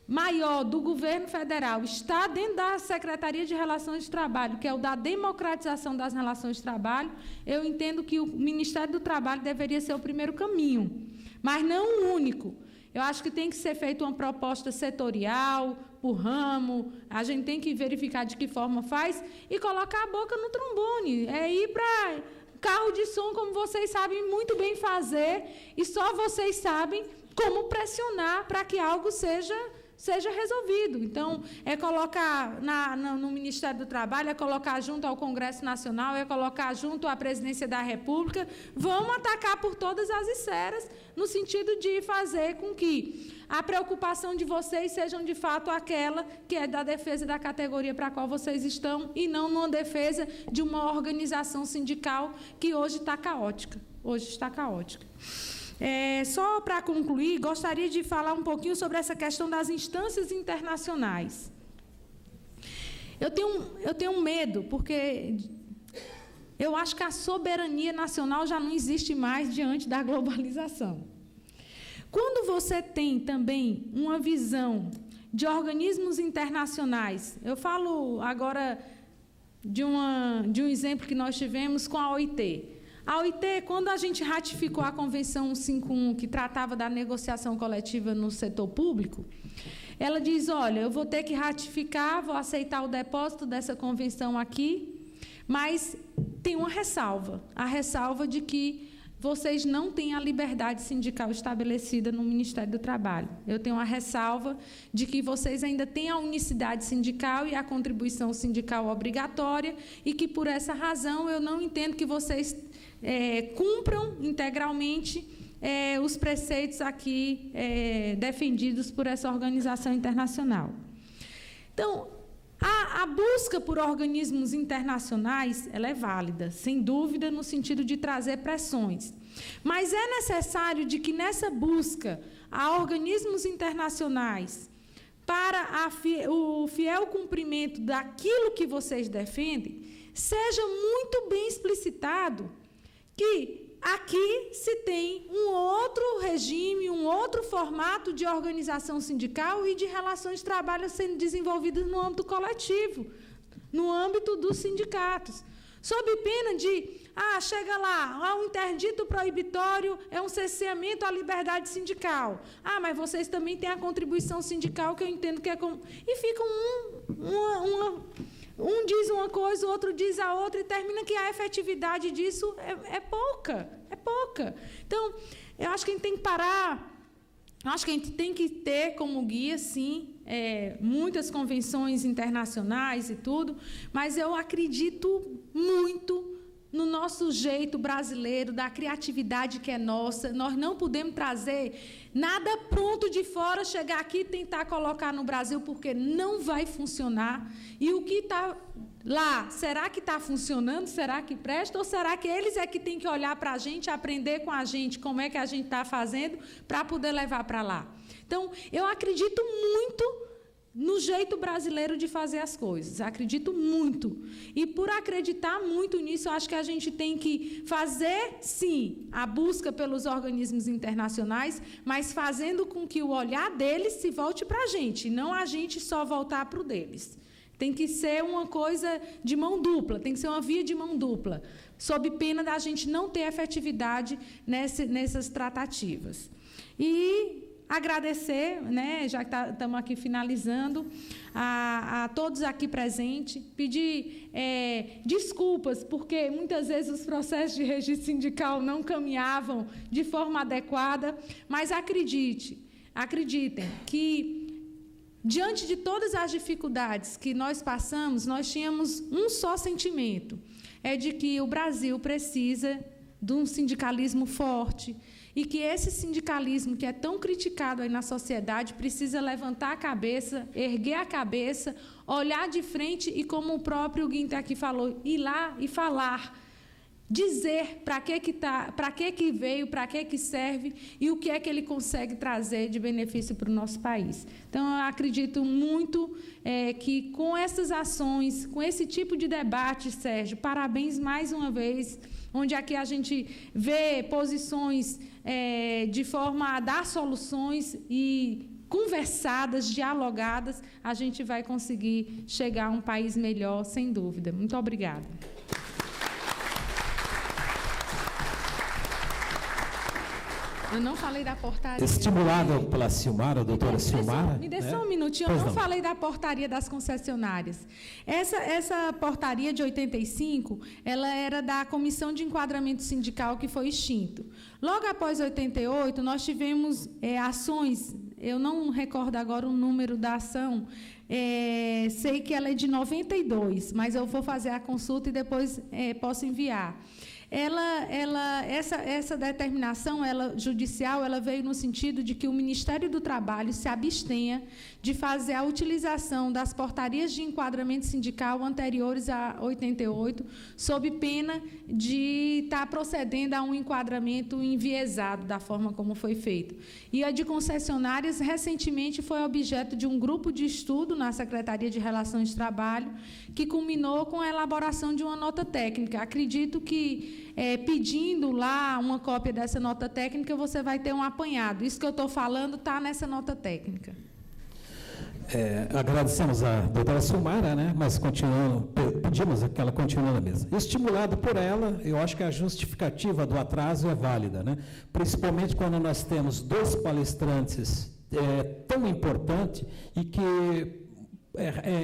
maior do governo federal está dentro da Secretaria de Relações de Trabalho, que é o da democratização das relações de trabalho, eu entendo que o Ministério do Trabalho deveria ser o primeiro caminho, mas não o único. Eu acho que tem que ser feita uma proposta setorial, por ramo, a gente tem que verificar de que forma faz e colocar a boca no trombone, é ir para carro de som, como vocês sabem muito bem fazer, e só vocês sabem como pressionar para que algo seja resolvido. Então, é colocar no Ministério do Trabalho, é colocar junto ao Congresso Nacional, é colocar junto à Presidência da República, vamos atacar por todas as esferas, no sentido de fazer com que a preocupação de vocês seja, de fato, aquela que é da defesa da categoria para a qual vocês estão, e não uma defesa de uma organização sindical que hoje está caótica. Só para concluir, gostaria de falar um pouquinho sobre essa questão das instâncias internacionais. Eu tenho medo, porque eu acho que a soberania nacional já não existe mais diante da globalização. Quando você tem também uma visão de organismos internacionais, eu falo agora de um exemplo que nós tivemos com a OIT. A OIT, quando a gente ratificou a Convenção 151, que tratava da negociação coletiva no setor público, ela diz, olha, eu vou ter que ratificar, vou aceitar o depósito dessa convenção aqui, mas tem uma ressalva, a ressalva de que vocês não têm a liberdade sindical estabelecida no Ministério do Trabalho. Eu tenho a ressalva de que vocês ainda têm a unicidade sindical e a contribuição sindical obrigatória, e que, por essa razão, eu não entendo que vocês cumpram integralmente os preceitos aqui defendidos por essa organização internacional. Então, a busca por organismos internacionais, ela é válida, sem dúvida, no sentido de trazer pressões. Mas é necessário de que, nessa busca a organismos internacionais, para o fiel cumprimento daquilo que vocês defendem, seja muito bem explicitado que aqui se tem um outro regime, um outro formato de organização sindical e de relações de trabalho sendo desenvolvidas no âmbito coletivo, no âmbito dos sindicatos. Sob pena de, chega lá, um interdito proibitório é um cerceamento à liberdade sindical. Mas vocês também têm a contribuição sindical, que eu entendo que é como... E fica um diz uma coisa, o outro diz a outra, e termina que a efetividade disso é pouca. Então, eu acho que a gente tem que parar, eu acho que a gente tem que ter como guia, sim, muitas convenções internacionais e tudo, mas eu acredito muito no nosso jeito brasileiro, da criatividade que é nossa. Nós não podemos trazer nada pronto de fora, chegar aqui e tentar colocar no Brasil, porque não vai funcionar. E o que está lá, será que está funcionando? Será que presta? Ou será que eles é que têm que olhar para a gente, aprender com a gente como é que a gente está fazendo, para poder levar para lá? Então, eu acredito muito no jeito brasileiro de fazer as coisas, acredito muito. E, por acreditar muito nisso, eu acho que a gente tem que fazer, sim, a busca pelos organismos internacionais, mas fazendo com que o olhar deles se volte para a gente, não a gente só voltar para o deles. Tem que ser uma coisa de mão dupla, tem que ser uma via de mão dupla, sob pena da gente não ter efetividade nessas tratativas. E agradecer, já que estamos aqui finalizando, a todos aqui presentes, pedir desculpas, porque muitas vezes os processos de registro sindical não caminhavam de forma adequada, mas acreditem que, diante de todas as dificuldades que nós passamos, nós tínhamos um só sentimento, é de que o Brasil precisa de um sindicalismo forte, e que esse sindicalismo, que é tão criticado aí na sociedade, precisa levantar a cabeça, erguer a cabeça, olhar de frente e, como o próprio Guinter aqui falou, ir lá e falar dizer para que veio, para que serve e o que é que ele consegue trazer de benefício para o nosso país. Então, eu acredito muito que com essas ações, com esse tipo de debate, Sérgio, parabéns mais uma vez, onde aqui a gente vê posições de forma a dar soluções e conversadas, dialogadas, a gente vai conseguir chegar a um país melhor, sem dúvida. Muito obrigada. Eu não falei da portaria. Estimulada pela Silmara, a doutora Silmara. Me dê só um minutinho, eu não falei da portaria das concessionárias. Essa portaria de 85, ela era da Comissão de Enquadramento Sindical, que foi extinto. Logo após 88, nós tivemos ações, eu não recordo agora o número da ação, sei que ela é de 92, mas eu vou fazer a consulta e depois posso enviar. Essa determinação judicial veio no sentido de que o Ministério do Trabalho se abstenha de fazer a utilização das portarias de enquadramento sindical anteriores a 88, sob pena de estar procedendo a um enquadramento enviesado da forma como foi feito. E a de concessionárias, recentemente, foi objeto de um grupo de estudo na Secretaria de Relações de Trabalho, que culminou com a elaboração de uma nota técnica. Acredito que, pedindo lá uma cópia dessa nota técnica, você vai ter um apanhado. Isso que eu estou falando está nessa nota técnica. Agradecemos a doutora Silmara, né? Mas pedimos que ela continue na mesa. Estimulado por ela, eu acho que a justificativa do atraso é válida, né? Principalmente quando nós temos dois palestrantes tão importantes e que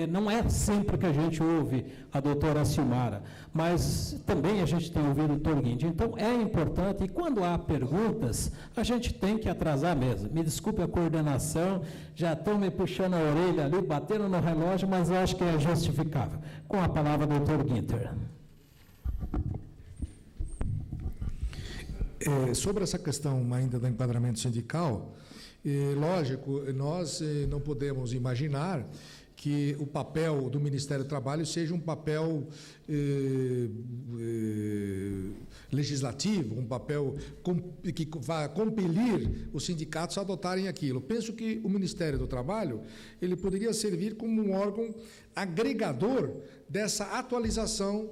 não é sempre que a gente ouve a doutora Silmara, mas também a gente tem ouvido o doutor Guinter. Então, é importante, e quando há perguntas, a gente tem que atrasar mesmo. Me desculpe a coordenação, já estão me puxando a orelha ali, batendo no relógio, mas eu acho que é justificável. Com a palavra, doutor Guinter. Sobre essa questão ainda do enquadramento sindical, lógico, nós não podemos imaginar que o papel do Ministério do Trabalho seja um papel legislativo, um papel que vá compelir os sindicatos a adotarem aquilo. Penso que o Ministério do Trabalho ele poderia servir como um órgão agregador dessa atualização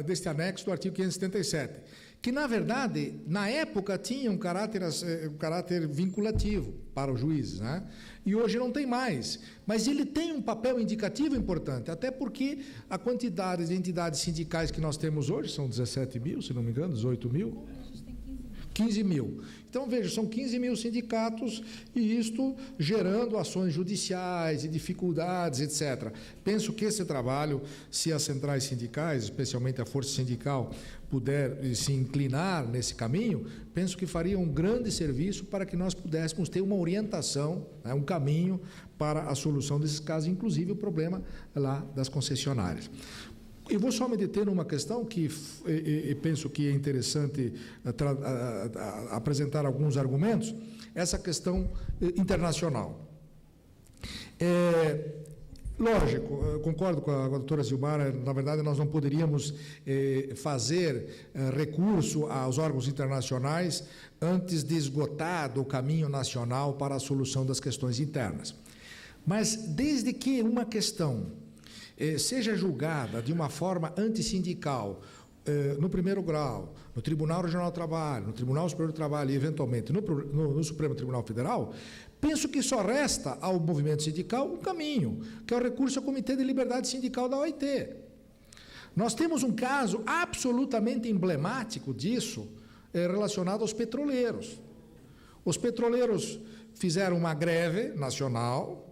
deste anexo do artigo 577, que, na verdade, na época tinha um caráter vinculativo para os juízes, né? E hoje não tem mais. Mas ele tem um papel indicativo importante, até porque a quantidade de entidades sindicais que nós temos hoje são 17 mil, se não me engano, 18 mil. 15 mil. Então, veja, são 15 mil sindicatos e isto gerando ações judiciais e dificuldades, etc. Penso que esse trabalho, se as centrais sindicais, especialmente a força sindical, puder se inclinar nesse caminho, penso que faria um grande serviço para que nós pudéssemos ter uma orientação, né, um caminho para a solução desses casos, inclusive o problema lá das concessionárias. Eu vou só me deter numa questão que penso que é interessante apresentar alguns argumentos, essa questão internacional. Lógico, eu concordo com a doutora Silmara, na verdade nós não poderíamos fazer recurso aos órgãos internacionais antes de esgotado o caminho nacional para a solução das questões internas. Mas desde que uma questão seja julgada de uma forma antissindical no primeiro grau, no Tribunal Regional do Trabalho, no Tribunal Superior do Trabalho e, eventualmente, no Supremo Tribunal Federal, penso que só resta ao movimento sindical um caminho, que é o recurso ao Comitê de Liberdade Sindical da OIT. Nós temos um caso absolutamente emblemático disso relacionado aos petroleiros. Os petroleiros fizeram uma greve nacional,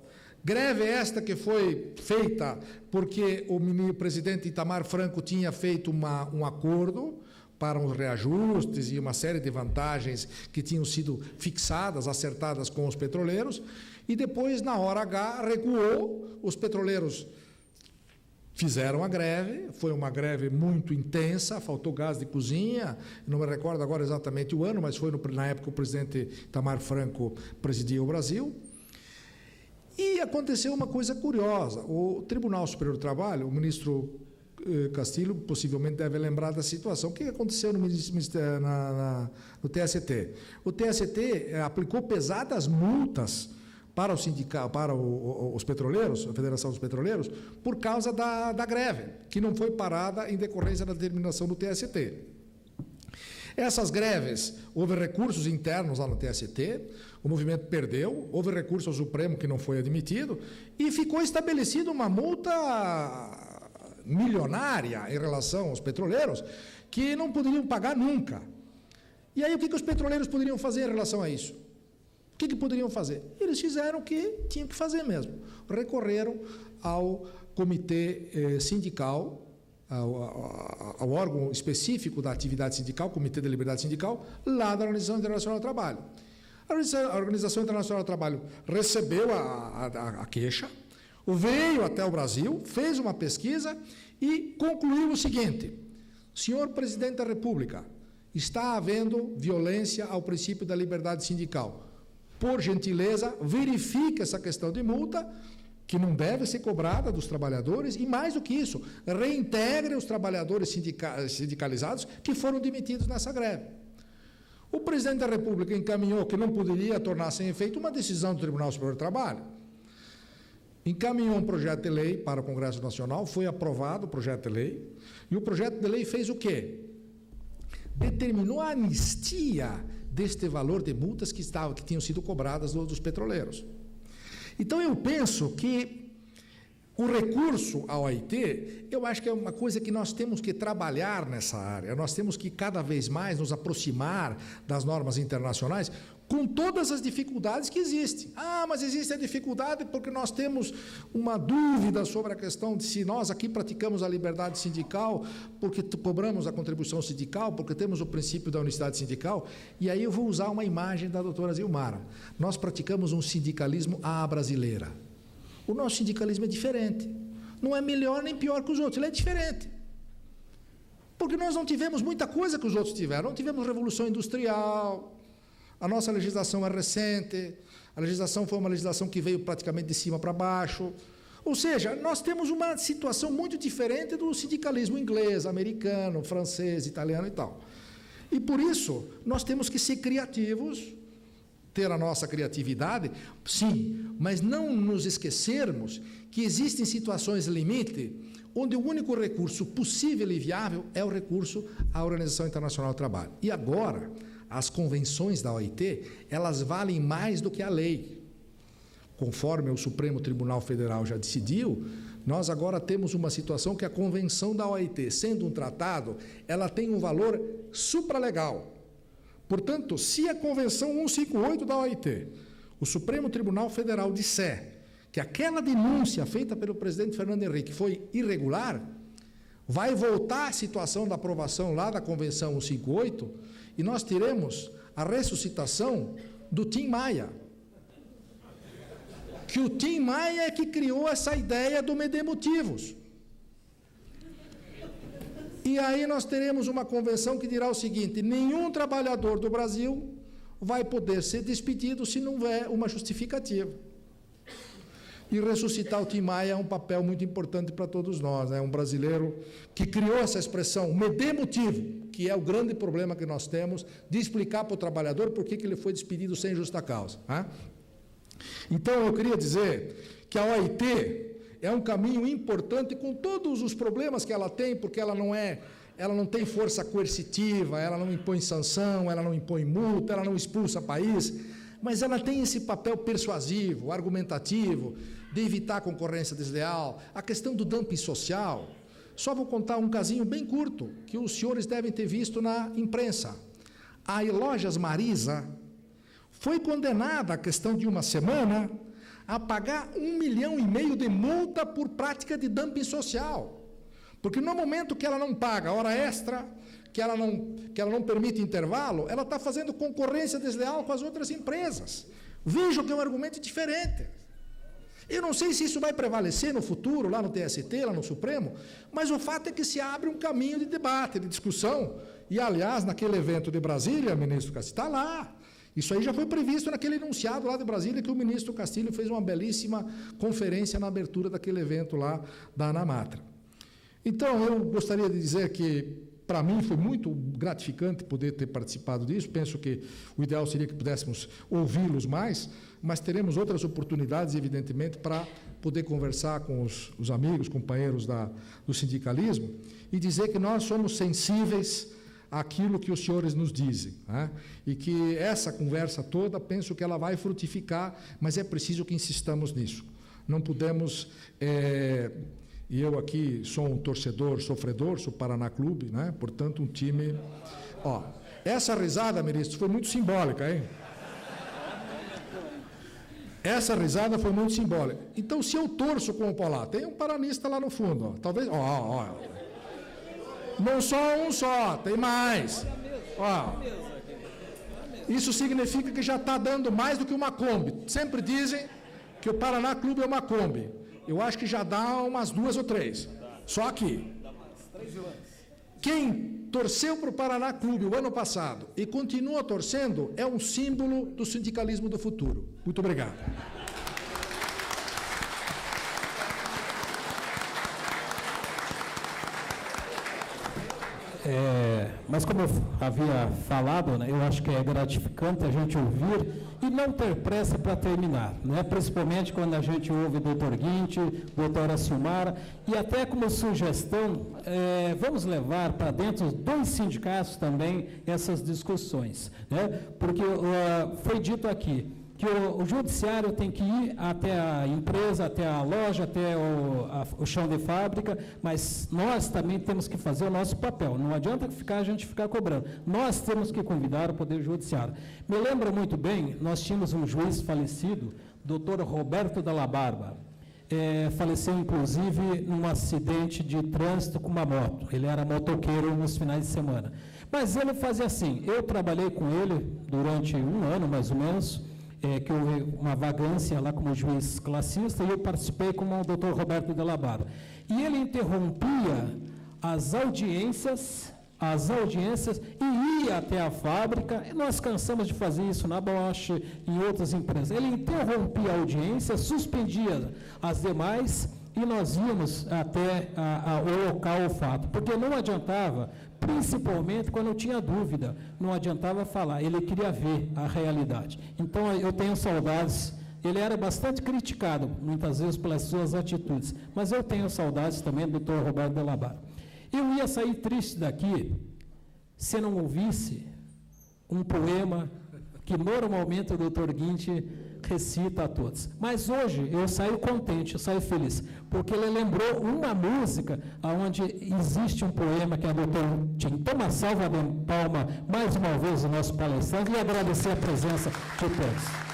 greve esta que foi feita porque o presidente Itamar Franco tinha feito um acordo para os reajustes e uma série de vantagens que tinham sido fixadas, acertadas com os petroleiros, e depois, na hora H, recuou, os petroleiros fizeram a greve, foi uma greve muito intensa, faltou gás de cozinha, não me recordo agora exatamente o ano, mas foi na época que o presidente Itamar Franco presidia o Brasil. E aconteceu uma coisa curiosa, o Tribunal Superior do Trabalho, o ministro Castilho possivelmente deve lembrar da situação. O que aconteceu no TST? O TST aplicou pesadas multas para o sindicato, para os petroleiros, a Federação dos Petroleiros, por causa da greve, que não foi parada em decorrência da determinação do TST. Essas greves, houve recursos internos lá no TST, o movimento perdeu, houve recurso ao Supremo que não foi admitido, e ficou estabelecida uma multa milionária em relação aos petroleiros, que não poderiam pagar nunca. E aí o que os petroleiros poderiam fazer em relação a isso? O que poderiam fazer? Eles fizeram o que tinham que fazer mesmo. Recorreram ao comitê sindical, ao órgão específico da atividade sindical, Comitê da Liberdade Sindical, lá da Organização Internacional do Trabalho. A Organização Internacional do Trabalho recebeu a queixa, veio até o Brasil, fez uma pesquisa e concluiu o seguinte: senhor presidente da República, está havendo violência ao princípio da liberdade sindical. Por gentileza, verifique essa questão de multa, que não deve ser cobrada dos trabalhadores, e mais do que isso, reintegre os trabalhadores sindicalizados que foram demitidos nessa greve. O presidente da República encaminhou que não poderia tornar sem efeito uma decisão do Tribunal Superior do Trabalho. Encaminhou um projeto de lei para o Congresso Nacional, foi aprovado o projeto de lei, e o projeto de lei fez o quê? Determinou a anistia deste valor de multas que tinham sido cobradas dos petroleiros. Então, eu penso que o recurso ao OIT, eu acho que é uma coisa que nós temos que trabalhar nessa área, nós temos que cada vez mais nos aproximar das normas internacionais, com todas as dificuldades que existem. Mas existe a dificuldade porque nós temos uma dúvida sobre a questão de se nós aqui praticamos a liberdade sindical, porque cobramos a contribuição sindical, porque temos o princípio da unicidade sindical, e aí eu vou usar uma imagem da doutora Zilmara. Nós praticamos um sindicalismo à brasileira. O nosso sindicalismo é diferente. Não é melhor nem pior que os outros, ele é diferente. Porque nós não tivemos muita coisa que os outros tiveram. Não tivemos revolução industrial, a nossa legislação é recente, a legislação foi uma legislação que veio praticamente de cima para baixo. Ou seja, nós temos uma situação muito diferente do sindicalismo inglês, americano, francês, italiano e tal. E por isso, nós temos que ser criativos, ter a nossa criatividade, sim, mas não nos esquecermos que existem situações limite onde o único recurso possível e viável é o recurso à Organização Internacional do Trabalho. E agora, as convenções da OIT, elas valem mais do que a lei. Conforme o Supremo Tribunal Federal já decidiu, nós agora temos uma situação que a convenção da OIT, sendo um tratado, ela tem um valor supralegal. Portanto, se a Convenção 158 da OIT, o Supremo Tribunal Federal disser que aquela denúncia feita pelo presidente Fernando Henrique foi irregular, vai voltar à situação da aprovação lá da Convenção 158 e nós teremos a ressuscitação do Tim Maia. Que o Tim Maia é que criou essa ideia do me dê motivos. E aí nós teremos uma convenção que dirá o seguinte: nenhum trabalhador do Brasil vai poder ser despedido se não houver uma justificativa. E ressuscitar o Tim Maia é um papel muito importante para todos nós, né? Um brasileiro que criou essa expressão, me dê motivo, que é o grande problema que nós temos, de explicar para o trabalhador por que ele foi despedido sem justa causa. Né? Então, eu queria dizer que a OIT é um caminho importante com todos os problemas que ela tem, porque ela não tem força coercitiva, ela não impõe sanção, ela não impõe multa, ela não expulsa país, mas ela tem esse papel persuasivo, argumentativo, de evitar a concorrência desleal, a questão do dumping social. Só vou contar um casinho bem curto, que os senhores devem ter visto na imprensa. A Lojas Marisa foi condenada, a questão de uma semana, a pagar 1,5 milhão de multa por prática de dumping social. Porque no momento que ela não paga hora extra, que ela não permite intervalo, ela está fazendo concorrência desleal com as outras empresas. Vejam que é um argumento diferente. Eu não sei se isso vai prevalecer no futuro, lá no TST, lá no Supremo, mas o fato é que se abre um caminho de debate, de discussão. E, aliás, naquele evento de Brasília, ministro Castilho, está lá. Isso aí já foi previsto naquele enunciado lá de Brasília, que o ministro Castilho fez uma belíssima conferência na abertura daquele evento lá da Anamatra. Então, eu gostaria de dizer que, para mim, foi muito gratificante poder ter participado disso. Penso que o ideal seria que pudéssemos ouvi-los mais, mas teremos outras oportunidades, evidentemente, para poder conversar com os amigos, companheiros do sindicalismo e dizer que nós somos sensíveis àquilo que os senhores nos dizem, né? E que essa conversa toda, penso que ela vai frutificar, mas é preciso que insistamos nisso. Não podemos... E eu aqui sou um torcedor sofredor, sou Paraná Clube, né? Portanto, um time... Ó, essa risada, ministro, foi muito simbólica, hein? Essa risada foi muito simbólica. Então, se eu torço com o Paulá, tem um paranista lá no fundo, ó. Talvez... Ó. Não só um só, tem mais. Ó. Isso significa que já está dando mais do que uma Kombi. Sempre dizem que o Paraná Clube é uma Kombi. Eu acho que já dá umas 2 ou 3. Só aqui. Quem torceu para o Paraná Clube o ano passado e continua torcendo é um símbolo do sindicalismo do futuro. Muito obrigado. Mas como eu havia falado, né, eu acho que é gratificante a gente ouvir e não ter pressa para terminar, né, principalmente quando a gente ouve o doutor Guinte, doutora Silmara, e até como sugestão, vamos levar para dentro dos sindicatos também essas discussões, né, porque foi dito aqui que o judiciário tem que ir até a empresa, até a loja, até o chão de fábrica, mas nós também temos que fazer o nosso papel. Não adianta a gente ficar cobrando. Nós temos que convidar o Poder Judiciário. Me lembro muito bem, nós tínhamos um juiz falecido, doutor Roberto Dalla Barba. Faleceu, inclusive, num acidente de trânsito com uma moto. Ele era motoqueiro nos finais de semana. Mas ele fazia assim, eu trabalhei com ele durante 1 ano, mais ou menos, que houve uma vagância lá como juiz classista, e eu participei com o doutor Roberto Dalla Barba. E ele interrompia as audiências e ia até a fábrica. Nós cansamos de fazer isso na Bosch, em outras empresas. Ele interrompia a audiência, suspendia as demais e nós íamos até o local, o fato. Porque não adiantava, principalmente quando eu tinha dúvida, não adiantava falar, ele queria ver a realidade. Então, eu tenho saudades, ele era bastante criticado, muitas vezes, pelas suas atitudes, mas eu tenho saudades também do Dr. Roberto Dalla Barba. Eu ia sair triste daqui se não ouvisse um poema que normalmente o Dr. Guinte recita a todos. Mas hoje eu saio contente, eu saio feliz, porque ele lembrou uma música onde existe um poema que é do Dr. Tim. Então, uma salva de palma mais uma vez o nosso palestrante e agradecer a presença de todos.